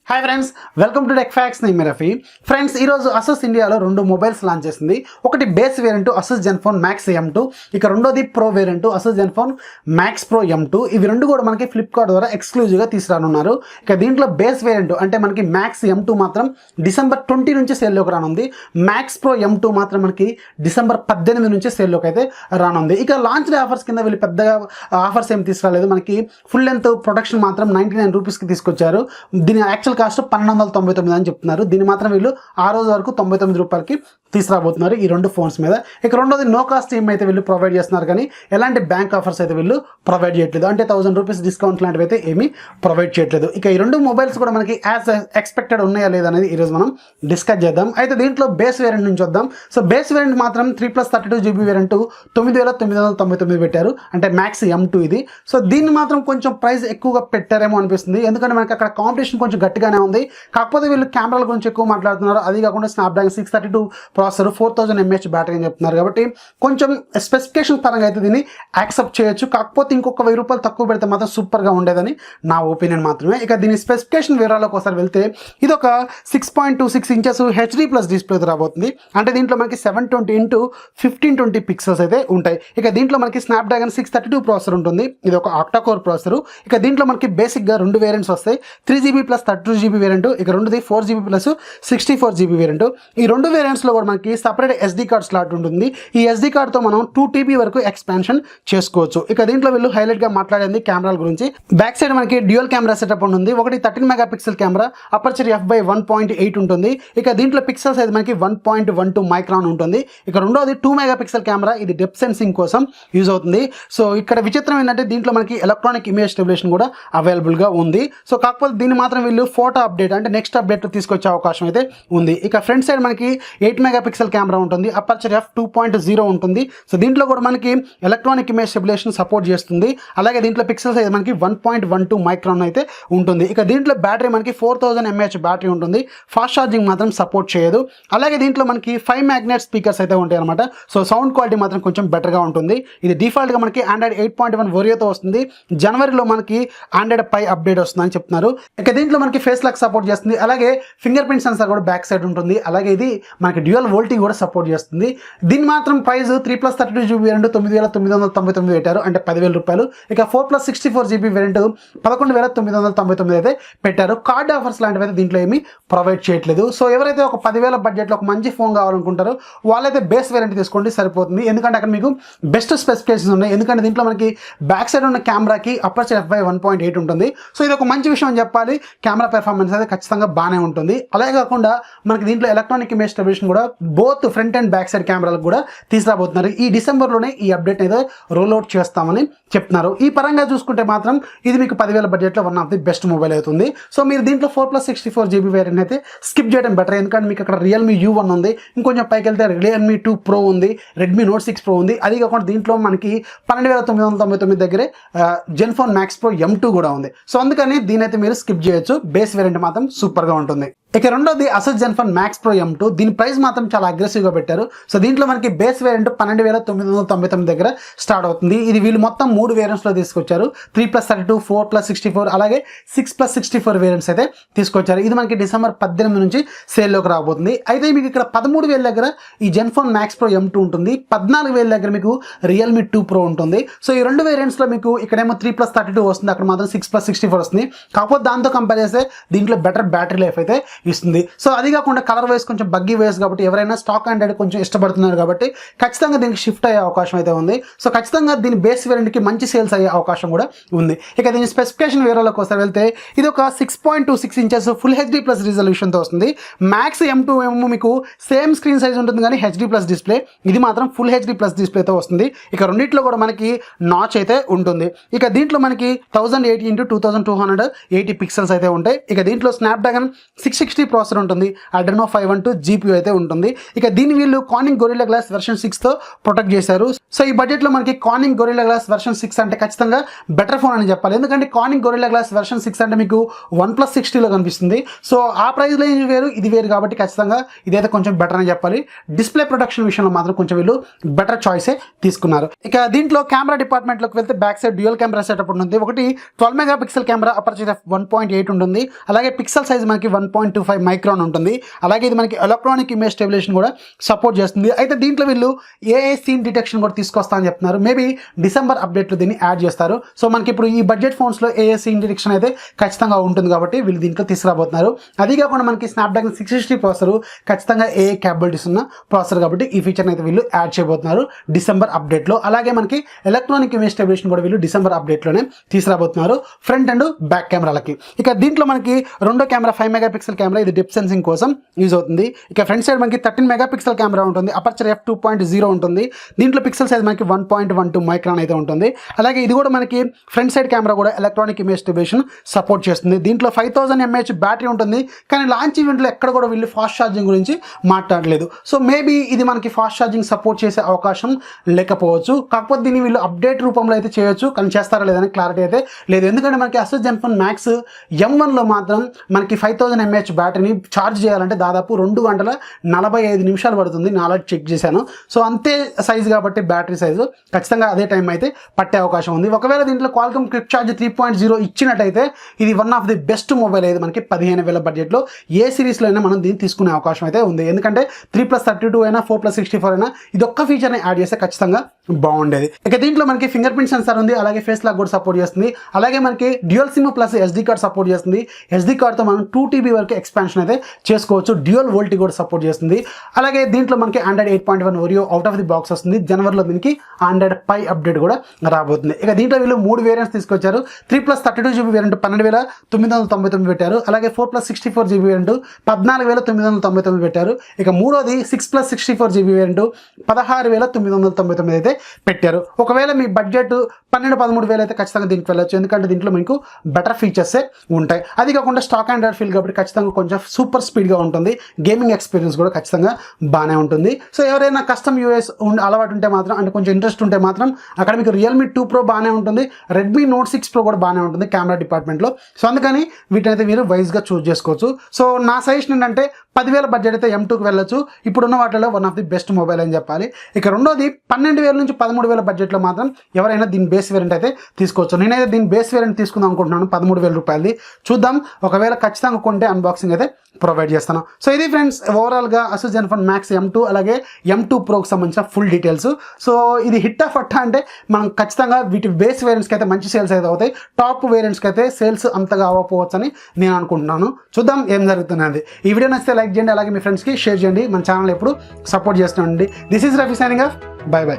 Hi friends, welcome to tech fax. నేను Rafi. Friends, ఈరోజు అసస్ ఇండియాలో రెండు మొబైల్స్ లాంచ్ చేసింది. ఒకటి base variant Asus Zenfone Max M2, ఇక రెండోది pro variant Asus Zenfone Max pro M2. ఇవి రెండు కూడా మనకి ఫ్లిప్కార్ట్ ద్వారా ఎక్స్క్లూజివ్గా తీసుకురానున్నారు. ఇక దీంట్లో బేస్ వేరియంట్ అంటే మనకి మ్యాక్స్ M2 మాత్రం డిసెంబర్ 20 నుంచి సేల్లోకి రానుంది. మ్యాక్స్ ప్రో M2 మాత్రం మనకి డిసెంబర్ 18 నుంచి సేల్లోకి అయితే రానుంది. ఇక లాంచ్ డే ఆఫర్స్ కింద వీళ్ళు పెద్దగా ఆఫర్స్ ఏమి తీసుకురాలేదు. మనకి ఫుల్ లెంత్ ప్రొడక్షన్ మాత్రం 99 రూపీస్కి తీసుకొచ్చారు. దీని యాక్చువల్ కాస్ట్ 1299 అని చెప్తున్నారు. దీన్ని మాత్రం వీళ్ళు ఆ రోజు వరకు 99 రూపాయలకి తీసుకురాబోతున్నారు ఈ రెండు ఫోన్స్ మీద. ఇక రెండోది నో కాస్ట్ ఈఎంఐ అయితే వీళ్ళు ప్రొవైడ్ చేస్తున్నారు, కానీ ఎలాంటి బ్యాంక్ ఆఫర్స్ అయితే వీళ్ళు ప్రొవైడ్ చేయట్లేదు. అంటే 1000 రూపీస్ డిస్కౌంట్ లాంటివి అయితే ఏమీ ప్రొవైడ్ చేయట్లేదు. ఇక ఈ రెండు మొబైల్స్ కూడా మనకి యాజ్ ఎక్స్పెక్టెడ్ ఉన్నాయా లేదా అనేది ఈరోజు మనం డిస్కస్ చేద్దాం. అయితే దీంట్లో బేస్ వేరియంట్ నుంచి వద్దాం. సో బేస్ వేరియంట్ మాత్రం 3+32GB వేరియంట్ 9999 పెట్టారు, అంటే మ్యాక్స్ M2 ఇది. సో దీన్ని మాత్రం కొంచెం ప్రైస్ ఎక్కువగా పెట్టారేమో అనిపిస్తుంది, ఎందుకంటే మనకి అక్కడ కాంపిటీషన్ కొంచెం గట్టిగానే ఉంది. కాకపోతే వీళ్ళు కెమెరాల గురించి ఎక్కువ మాట్లాడుతున్నారు. అది కాకుండా స్నాప్డ్రాగన్ 632 ప్రాసెసర్ 4000 mAh బ్యాటరీ అని చెప్తున్నారు. కాబట్టి కొంచెం స్పెసిఫికేషన్ పరంగా అయితే దీన్ని యాక్సెప్ట్ చేయొచ్చు. కాకపోతే ఇంకొక 1000 రూపాయలు తక్కువ పెడితే మాత్రం సూపర్గా ఉండేదని నా ఒపీనియన్ మాత్రమే. ఇక దీని స్పెసిఫికేషన్ వివరాలకు ఒకసారి వెళ్తే ఇది ఒక 6.26 ఇంచెస్ HD+ డిస్ప్లే రాబోతుంది. అంటే దీంట్లో మనకి 720x1520 పిక్సెల్స్ అయితే ఉంటాయి. ఇక దీంట్లో మనకి స్నాప్డ్రాగన్ 632 ప్రాసెసర్ ఉంటుంది. ఇది ఒక ఆక్టాకోర్ ప్రాసెసర్. ఇక దీంట్లో మనకి బేసిక్గా రెండు వేరియంట్స్ వస్తాయి, 3GB + 32GB వేరియంట్. ఇక రెండుది 4GB + 64GB వేరియంట్. ఈ రెండు వేరియంట్స్లో కూడా మనకి సపరేట్ SD కార్డ్ స్లాట్ ఉంటుంది. ఈ SD కార్డ్తో మనం 2TB వరకు ఎక్స్పాన్షన్ చేసుకోవచ్చు. ఇక దీంట్లో వీళ్ళు హైలైట్గా మాట్లాడింది కెమెరాల గురించి. బ్యాక్ సైడ్ మనకి డ్యూయల్ కెమెరా సెటప్ ఉంటుంది. ఒకటి 13 మెగాపిక్సెల్ కెమెరా, అపర్చర్ f/1.8 ఉంటుంది. ఇక దీంట్లో పిక్సెల్స్ అయితే మనకి 1.12 మైక్రాన్ ఉంటుంది. ఇక రెండోది 2 మెగాపిక్సెల్ కెమెరా, ఇది డెప్త్ సెన్సింగ్ కోసం యూజ్ అవుతుంది. సో ఇక్కడ విచిత్రం ఏంటంటే దీంట్లో మనకి ఎలక్ట్రానిక్ ఇమేజ్ స్టెబిలేషన్ కూడా అవైలబుల్గా ఉంది. సో కాకపోతే దీన్ని మాత్రం వీళ్ళు ఫోటో అప్డేట్ అంటే నెక్స్ట్ అప్డేట్ తీసుకొచ్చే అవకాశం అయితే ఉంది. ఇక ఫ్రంట్ సైడ్ మనకి 8 మెగాపిక్సెల్ కెమెరా ఉంటుంది, అపర్చర్ f2.0 ఉంటుంది. సో దీంట్లో కూడా మనకి ఎలక్ట్రానిక్ ఇమేజ్ స్టెబిలేషన్ సపోర్ట్ చేస్తుంది. అలాగే దీంట్లో పిక్సెల్స్ అయితే మనకి 1.12 మైక్రాన్ అయితే ఉంటుంది. ఇక దీంట్లో బ్యాటరీ మనకి 4000 mAh బ్యాటరీ ఉంటుంది. ఫాస్ట్ ఛార్జింగ్ మాత్రం సపోర్ట్ చేయదు. అలాగే దీంట్లో మనకి 5 మ్యాగ్నెట్ స్పీకర్స్ అయితే ఉంటాయి అనమాట. సో సౌండ్ క్వాలిటీ మాత్రం కొంచెం బెటర్గా ఉంటుంది. ఇది డిఫాల్ట్గా మనకి ఆండ్రాయిడ్ 8.1 ఓరియోతో వస్తుంది. జనవరిలో మనకి ఆండ్రాయిడ్ పై అప్డేట్ వస్తుందని చెప్తున్నారు. ఇక దీంట్లో మనకి ఫేస్ లాక్ సపోర్ట్ చేస్తుంది. అలాగే ఫింగర్ ప్రింట్ సెన్సార్ కూడా బ్యాక్ సైడ్ ఉంటుంది. అలాగే ఇది మనకి డ్యూయల్ వోల్టింగ్ కూడా సపోర్ట్ చేస్తుంది. దీని మాత్రం ప్రైస్ 3+32GB వేరియంట్ 9999 పెట్టారు, అంటే 10,000 రూపాయలు. ఇక 4+64GB వేరియంట్ 11,999 అయితే పెట్టారు. కార్డ్ ఆఫర్స్ లాంటివి అయితే దీంట్లో ఏమీ ప్రొవైడ్ చేయట్లేదు. సో ఎవరైతే ఒక 10,000 బడ్జెట్లో ఒక మంచి ఫోన్ కావాలనుకుంటారో వాళ్ళైతే బేస్ వేరియంట్ తీసుకోండి, సరిపోతుంది. ఎందుకంటే అక్కడ మీకు బెస్ట్ స్పెసిఫికేషన్స్ ఉన్నాయి. ఎందుకంటే దీంట్లో మనకి బ్యాక్ సైడ్ ఉన్న కెమెరాకి అపర్చర్ f/1.8 ఉంటుంది. సో ఇది ఒక మంచి విషయం అని చెప్పాలి. కెమెరా పెర్ఫార్మెన్స్ అయితే ఖచ్చితంగా బాగానే ఉంటుంది. అలాగే కాకుండా మనకి దీంట్లో ఎలక్ట్రానిక్ ఇమేజ్ స్టెబిలేషన్ కూడా both front and back side కెమెరాలకు కూడా తీసుకురాబోతున్నారు. ఈ డిసెంబర్లోనే ఈ అప్డేట్ అయితే రోల్ అవుట్ చేస్తామని చెప్తున్నారు. ఈ పరంగా చూసుకుంటే మాత్రం ఇది మీకు 10,000 బడ్జెట్లో one of the best mobile అవుతుంది. సో మీరు దీంట్లో 4+64GB వేరియంట్ అయితే స్కిప్ చేయడం బెటర్. ఎందుకంటే మీకు అక్కడ రియల్మీ U1 ఉంది, ఇంకొంచెం పైకి వెళ్తే రియల్మీ 2 Pro ఉంది, రెడ్మీ Note 6 Pro ఉంది. అది కాకుండా దీంట్లో మనకి 12,999 దగ్గరే జెన్ఫోన్ మ్యాక్స్ ప్రో M2 కూడా ఉంది. సో అందుకని దీనైతే మీరు స్కిప్ చేయొచ్చు. బేస్ వేరియంట్ మాత్రం సూపర్గా ఉంటుంది. ఇక రెండోది అసస్ జెన్ఫోన్ మ్యాక్స్ ప్రో M2. దీని ప్రైస్ మాత్రం చాలా అగ్రెసివ్గా పెట్టారు. సో దీంట్లో మనకి బేస్ వేరియంట్ 12,999 దగ్గర స్టార్ట్ అవుతుంది. ఇది వీళ్ళు మొత్తం 3 వేరియంట్స్లో తీసుకొచ్చారు. 3+32, 4+64, అలాగే 6+64 వేరియంట్స్ అయితే తీసుకొచ్చారు. ఇది మనకి డిసెంబర్ 18 నుంచి సేల్లోకి రాబోతుంది. అయితే మీకు ఇక్కడ 13,000 దగ్గర ఈ జెన్ఫోన్ మ్యాక్స్ ప్రో M2 ఉంటుంది. 14,000 దగ్గర మీకు రియల్మీ 2 Pro ఉంటుంది. సో ఈ రెండు వేరియంట్స్లో మీకు ఇక్కడేమో 3+32 వస్తుంది, అక్కడ మాత్రం 6+64 వస్తుంది. కాకపోతే దాంతో కంపేర్ చేస్తే దీంట్లో బెటర్ బ్యాటరీ లైఫ్ అయితే ఇస్తుంది. సో అది కాకుండా కలర్ వైస్ కొంచెం బగ్గీ వైస్ కాబట్టి ఎవరైనా స్టాక్ ఆండ్రాయిడ్ కొంచెం ఇష్టపడుతున్నారు కాబట్టి ఖచ్చితంగా దీనికి షిఫ్ట్ అయ్యే అవకాశం అయితే ఉంది. సో ఖచ్చితంగా దీని బేస్ వేరియంట్కి మంచి సేల్స్ అయ్యే అవకాశం కూడా ఉంది. ఇక దీని స్పెసిఫికేషన్ వివరాలకు ఒకసారి వెళ్తే ఇది ఒక 6.26 ఇంచెస్ ఫుల్ HD+ రిజల్యూషన్తో వస్తుంది. మ్యాక్స్ M2 ఏమో మీకు సేమ్ స్క్రీన్ సైజ్ ఉంటుంది, కానీ HD+ డిస్ప్లే. ఇది మాత్రం ఫుల్ HD+ డిస్ప్లేతో వస్తుంది. ఇక రెండిట్లో కూడా మనకి నాచ్ అయితే ఉంటుంది. ఇక దీంట్లో మనకి 1080x2280 పిక్సెల్స్ అయితే ఉంటాయి. ఇక దీంట్లో స్నాప్డ్రాగన్ 6 660 ప్రాసెసర్ ఉంటుంది, Adreno 512 GPU అయితే ఉంటుంది. ఇక దీన్ని వీళ్ళు కార్నింగ్ గొరిల్లా గ్లాస్ వెర్షన్ 6తో ప్రొటెక్ట్ చేశారు. సో ఈ బడ్జెట్లో మనకి కార్నింగ్ గొరిల్లా గ్లాస్ వెర్షన్ 6 అంటే ఖచ్చితంగా బెటర్ ఫోన్ అని చెప్పాలి. ఎందుకంటే కార్నింగ్ గొరిల్లా గ్లాస్ వెర్షన్ 6 అంటే మీకు OnePlus 60లో కనిపిస్తుంది. సో ఆ ప్రైస్ రేంజ్ వేరు, ఇది వేరు కాబట్టి ఖచ్చితంగా ఇదైతే కొంచెం బెటర్ అని చెప్పాలి. డిస్ప్లే ప్రొటెక్షన్ విషయంలో మాత్రం కొంచెం వీళ్ళు బెటర్ చాయిసే తీసుకున్నారు. ఇక దీంట్లో కెమెరా డిపార్ట్మెంట్లోకి వెళ్తే back side dual camera setup ఉంటుంది. ఒకటి 12 మెగా పిక్సెల్ కెమెరా, అపర్చర్ 1.8 ఉంటుంది. అలాగే పిక్సెల్ సైజ్ మనకి 1.25 మైక్రాన్ ఉంటుంది. అలాగే ఇది మనకి ఎలక్ట్రానిక్ ఇమేజ్ స్టెబిలైజేషన్ కూడా సపోర్ట్ చేస్తుంది. అయితే దీంట్లో వీళ్ళు ఏఐ సీన్ డిటెక్షన్ కూడా తీసుకొస్తా అని చెప్తున్నారు. మేబీ డిసెంబర్ అప్డేట్లో దీన్ని యాడ్ చేస్తారు. సో మనకి ఇప్పుడు ఈ బడ్జెట్ ఫోన్స్లో ఏఐ సీన్ డిటెక్షన్ అయితే ఖచ్చితంగా ఉంటుంది కాబట్టి వీళ్ళు దీంట్లో తీసుకురాబోతున్నారు. అది కాకుండా మనకి స్నాప్డ్రాగన్ 660 ప్రాసెసర్ ఖచ్చితంగా ఏఐ క్యాపబిలిటీస్ ఉన్న ప్రాసెసర్ కాబట్టి ఈ ఫీచర్ని అయితే వీళ్ళు యాడ్ చేయబోతున్నారు డిసెంబర్ అప్డేట్లో. అలాగే మనకి ఎలక్ట్రానిక్ ఇమేజ్ స్టెబిలైజేషన్ కూడా వీళ్ళు డిసెంబర్ అప్డేట్లోనే తీసుకురాబోతున్నారు ఫ్రంట్ అండ్ బ్యాక్ కెమెరాలకి. ఇక దీంట్లో మనకి రెండో కెమెరా 5 మెగా పిక్సెల్ కెమెరా, ఇది డెప్త్ సెన్సింగ్ కోసం యూజ్ అవుతుంది. ఇక ఫ్రంట్ సైడ్ మనకి 13 మెగా పిక్సెల్ కెమెరా ఉంటుంది, అపర్చర్ f2.0 ఉంటుంది. దీంట్లో పిక్సెల్ సైజ్ మనకి 1.12 మైక్రాన్ అయితే ఉంటుంది. అలాగే ఇది కూడా మనకి ఫ్రంట్ సైడ్ కెమెరా కూడా ఎలక్ట్రానిక్ ఇమేజ్ స్టెబిలైజేషన్ సపోర్ట్ చేస్తుంది. దీంట్లో 5000 mAh బ్యాటరీ ఉంటుంది. కానీ లాంచ్ ఈవెంట్లో ఎక్కడ కూడా వీళ్ళు ఫాస్ట్ ఛార్జింగ్ గురించి మాట్లాడలేదు. సో మేబీ ఇది మనకి ఫాస్ట్ ఛార్జింగ్ సపోర్ట్ చేసే అవకాశం లేకపోవచ్చు. కాకపోతే దీన్ని వీళ్ళు అప్డేట్ రూపంలో అయితే చేయొచ్చు, కానీ చేస్తారా లేదని క్లారిటీ అయితే లేదు. ఎందుకంటే మనకి Asus Zenfone Max M1లో మాత్రం మనకి 5000 mAh బ్యాటరీని ఛార్జ్ చేయాలంటే దాదాపు 2 గంటల 45 నిమిషాలు పడుతుంది. నేను ఆల్రెడీ చెక్ చేశాను. సో అంతే సైజు కాబట్టి బ్యాటరీ సైజు ఖచ్చితంగా అదే టైం అయితే పట్టే అవకాశం ఉంది. ఒకవేళ దీంట్లో Qualcomm క్విక్ ఛార్జ్ 3.0 ఇచ్చినట్టయితే ఇది one of the best mobile అయితే మనకి 15,000 బడ్జెట్లో ఏ సిరీస్లో అయినా మనం దీన్ని తీసుకునే అవకాశం అయితే ఉంది. ఎందుకంటే 3+32 అయినా 4+64 అయినా ఇది ఒక్క ఫీచర్ని యాడ్ చేస్తే ఖచ్చితంగా బాగుండేది. ఇక దీంట్లో మనకి ఫింగర్ ప్రింట్ సెన్సార్ ఉంది, అలాగే ఫేస్ లాక్ కూడా సపోర్ట్ చేస్తుంది. అలాగే మనకి dual SIM plus SD card support చేస్తుంది. SD కార్డ్తో మనం 2 TB వరకు ఎక్స్పాన్షన్ అయితే చేసుకోవచ్చు. డ్యూయల్ వోల్టీ కూడా సపోర్ట్ చేస్తుంది. అలాగే దీంట్లో మనకి Android 8.1 Oreo out of the box వస్తుంది. జనవరిలో దీనికి Android Pie అప్డేట్ కూడా రాబోతుంది. ఇక దీంట్లో వీళ్ళు 3 వేరియంట్స్ తీసుకొచ్చారు. 3+32GB వేరియంట్ 12,999 పెట్టారు. అలాగే 4+64GB వేరియంట్ 14,999 పెట్టారు. ఇక మూడోది 6+64GB వేరియంట్ 16,999 అయితే పెట్టారు. ఒకవేళ మీ బడ్జెట్ 12-13 అయితే ఖచ్చితంగా దీనికి వెళ్ళొచ్చు. ఎందుకంటే దీంట్లో మీకు బెటర్ ఫీచర్సే ఉంటాయి. అది కాకుండా స్టాక్ ఆండ్రాయిడ్ ఫీల్ కాబట్టి ఖచ్చితంగా కొంచెం సూపర్ స్పీడ్గా ఉంటుంది. గేమింగ్ ఎక్స్పీరియన్స్ కూడా ఖచ్చితంగా బాగానే ఉంటుంది. సో ఎవరైనా కస్టమ్ యూఎస్ అలవాటు ఉంటే మాత్రం, అంటే కొంచెం ఇంట్రెస్ట్ ఉంటే మాత్రం అక్కడ మీకు Realme 2 Pro బాగానే ఉంటుంది, Redmi Note 6 Pro కూడా బాగానే ఉంటుంది కెమెరా డిపార్ట్మెంట్లో. సో అందుకని వీటినైతే మీరు వైజ్గా చూస్ చేసుకోవచ్చు. సో నా సజెషన్ ఏంటంటే 10,000 బడ్జెట్ అయితే M2కి వెళ్ళొచ్చు. ఇప్పుడున్న వాటిలో one of the best mobile అని చెప్పాలి. ఇక రెండోది 12,000 నుంచి 13,000 బడ్జెట్లో మాత్రం ఎవరైనా దీని బేస్ వేరియంట్ అయితే తీసుకోవచ్చు. నేనైతే దీని బేస్ వేరియంట్ తీసుకుందాం అనుకుంటున్నాను 13,000 రూపాయలది. చూద్దాం, ఒకవేళ ఖచ్చితంగా కొంటే అన్బాక్సింగ్ అయితే ప్రొవైడ్ చేస్తాను. సో ఇది ఫ్రెండ్స్ ఓవరాల్గా Asus Zenfone Max M2 అలాగే M2 Proకి సంబంధించిన ఫుల్ డీటెయిల్స్. సో ఇది హిట్ ఆఫ్ అట్టా అంటే మనం ఖచ్చితంగా వీటి బేస్ వేరియంట్స్కి అయితే మంచి సేల్స్ అయితే అవుతాయి. టాప్ వేరియంట్స్కి అయితే సేల్స్ అంతగా అవ్వకపోవచ్చు అని నేను అనుకుంటున్నాను. చూద్దాం ఏం జరుగుతున్నది. ఈ వీడియో నచ్చితే లైక్ చేయండి, అలాగే మీ ఫ్రెండ్స్కి షేర్ చేయండి. మన ఛానల్ ఎప్పుడు సపోర్ట్ చేస్తుండండి. This is Rafi signing off. Bye by.